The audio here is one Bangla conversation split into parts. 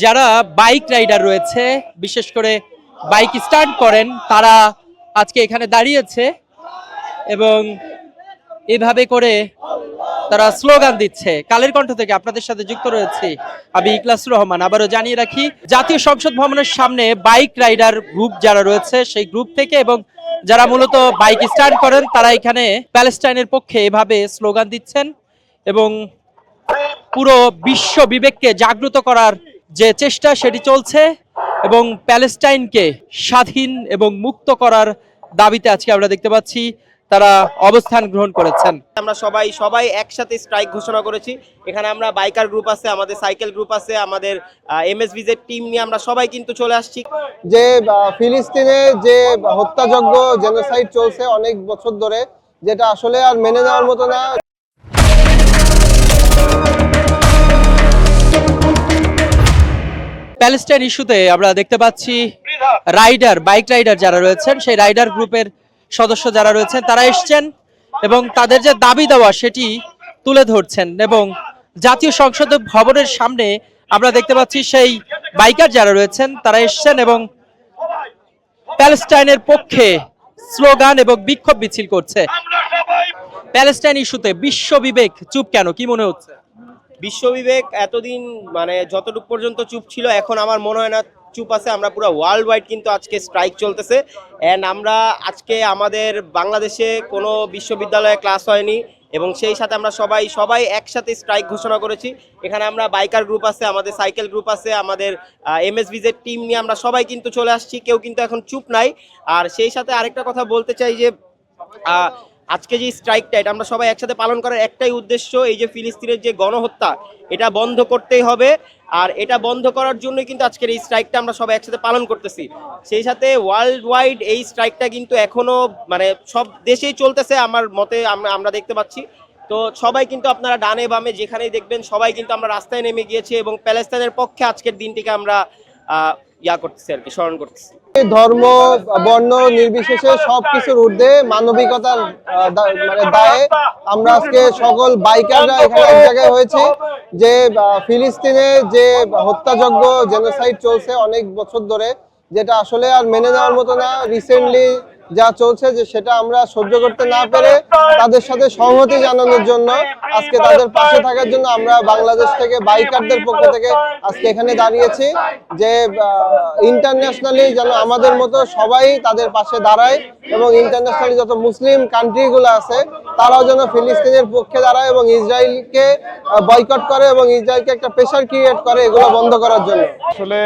যারা বাইক রাইডার রয়েছে, বিশেষ করে বাইক স্টার্ট করেন, তারা আজকে এখানে দাঁড়িয়েছে এবং এভাবে করে তারা স্লোগান দিচ্ছে। কালের কণ্ঠ থেকে আপনাদের সাথে যুক্ত রয়েছি আমি ইখলাসুর রহমান। আবারও জানিয়ে রাখি, জাতীয় সংসদ ভবনের সামনে বাইক রাইডার গ্রুপ যারা রয়েছে সেই গ্রুপ থেকে এবং যারা মূলত বাইক স্টার্ট করেন তারা এখানে প্যালেস্টাইনের পক্ষে এভাবে স্লোগান দিচ্ছেন এবং পুরো বিশ্ব বিবেককে জাগ্রত করার যে চেষ্টা সেটি চলছে এবং প্যালেস্টাইনকে স্বাধীন এবং মুক্ত করার দাবিতে আজকে আমরা দেখতে পাচ্ছি তারা অবস্থান গ্রহণ করেছেন। আমরা সবাই একসাথে স্ট্রাইক ঘোষণা করেছি। এখানে আমরা বাইকার গ্রুপ আছে, আমাদের সাইকেল গ্রুপ আছে, আমাদের এমএসভিজের টিম নিয়ে আমরা সবাই কিন্তু চলে আসছি। যে ফিলিস্তিনে যে হত্যাযজ্ঞ জেনোসাইড চলছে অনেক বছর ধরে, যেটা আসলে আর মেনে নেওয়ার মতো না। প্যালেস্টাইন ইস্যুতে আমরা দেখতে পাচ্ছি বাইক রাইডার যারা রয়েছেন সেই রাইডার গ্রুপের সদস্য যারা রয়েছেন তারা এসছেন এবং তাদের যে দাবি দেওয়া সেটি তুলে ধরছেন এবং জাতীয় সংসদ ভবনের সামনে আমরা দেখতে পাচ্ছি সেই বাইকার যারা রয়েছেন তারা এসছেন এবং প্যালেস্টাইনের পক্ষে স্লোগান এবং বিক্ষোভ মিছিল করছে। প্যালেস্টাইন ইস্যুতে বিশ্ব বিবেক চুপ কেন, কি মনে হচ্ছে? বিশ্ববিবেক এতদিন মানে যতটুকু পর্যন্ত চুপ ছিল, এখন আমার মনে হয় না চুপ আছে। আমরা পুরো ওয়ার্ল্ড ওয়াইড কিন্তু আজকে স্ট্রাইক চলতেছে। অ্যান্ড আমরা আজকে আমাদের বাংলাদেশে কোনো বিশ্ববিদ্যালয়ে ক্লাস হয়নি এবং সেই সাথে আমরা সবাই একসাথে স্ট্রাইক ঘোষণা করেছি। এখানে আমরা বাইকার গ্রুপ আছে, আমাদের সাইকেল গ্রুপ আছে, আমাদের এমএসভিজের টিম নিয়ে আমরা সবাই কিন্তু চলে আসছি। কেউ কিন্তু এখন চুপ নাই। আর সেই সাথে আরেকটা কথা বলতে চাই যে আজকে যে স্ট্রাইকটা, এটা আমরা সবাই একসাথে পালন করার একটাই উদ্দেশ্য, এই যে ফিলিস্তিনের যে গণহত্যা এটা বন্ধ করতেই হবে। আর এটা বন্ধ করার জন্যই কিন্তু আজকের এই স্ট্রাইকটা আমরা সবাই একসাথে পালন করতেছি। সেই সাথে ওয়ার্ল্ড ওয়াইড এই স্ট্রাইকটা কিন্তু এখনো মানে সব দেশেই চলতেছে আমার মতে, আমরা দেখতে পাচ্ছি। তো সবাই কিন্তু আপনারা ডানে বামে যেখানেই দেখবেন সবাই কিন্তু আমরা রাস্তায় নেমে গিয়েছি এবং প্যালেস্তাইনের পক্ষে আজকের দিনটিকে আমরা করতেছি আর কি, স্মরণ করতেছি। ধর্ম বর্ণ নির্বিশেষে সবকিছুর ঊর্ধ্বে মানবিকতার মানে দায়ে আমরা আজকে সকল বাইকাররা এখানে এক জায়গায় হয়েছে। যে ফিলিস্তিনে যে হত্যাযজ্ঞ জেনোসাইড চলছে অনেক বছর ধরে, যেটা আসলে আর মেনে নেওয়ার মতো না। রিসেন্টলি যা চলছে যে সেটা আমরা সহ্য করতে না পেরে তাদের সাথে সংহতি জানানোর জন্য, আজকে তাদের পাশে থাকার জন্য আমরা বাংলাদেশ থেকে বাইকারদের পক্ষ থেকে আজকে এখানে দাঁড়িয়েছি। যে ইন্টারন্যাশনালি যেন আমাদের মতো সবাই তাদের পাশে দাঁড়ায় এবং ইন্টারন্যাশনালি যত মুসলিম কান্ট্রিগুলো আছে তারাও যেন ফিলিস্তিনের পক্ষে দাঁড়ায় এবং ইসরায়েলকে বয়কট করে এবং ইসরায়েলকে একটা প্রেশার ক্রিয়েট করে এগুলো বন্ধ করার জন্য। আসলে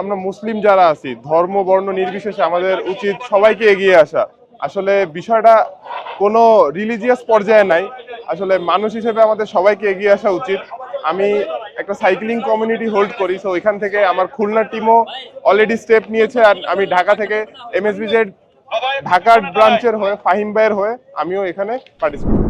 আমরা মুসলিম যারা আছি, ধর্ম বর্ণ নির্বিশেষে আমাদের উচিত সবাইকে এগিয়ে আসা। আসলে বিষয়টা কোনো রিলিজিয়াস পর্যায়ে নাই, আসলে মানুষ হিসেবে আমাদের সবাইকে এগিয়ে আসা উচিত। আমি একটা সাইক্লিং কমিউনিটি হোল্ড করি, তো এখান থেকে আমার খুলনা টিমও অলরেডি স্টেপ নিয়েছে। আর আমি ঢাকা থেকে এমএসভিজেড ঢাকার ব্রাঞ্চের হয়ে ফাহিম ভাইয়ের হয়ে আমিও এখানে পার্টিসিপেট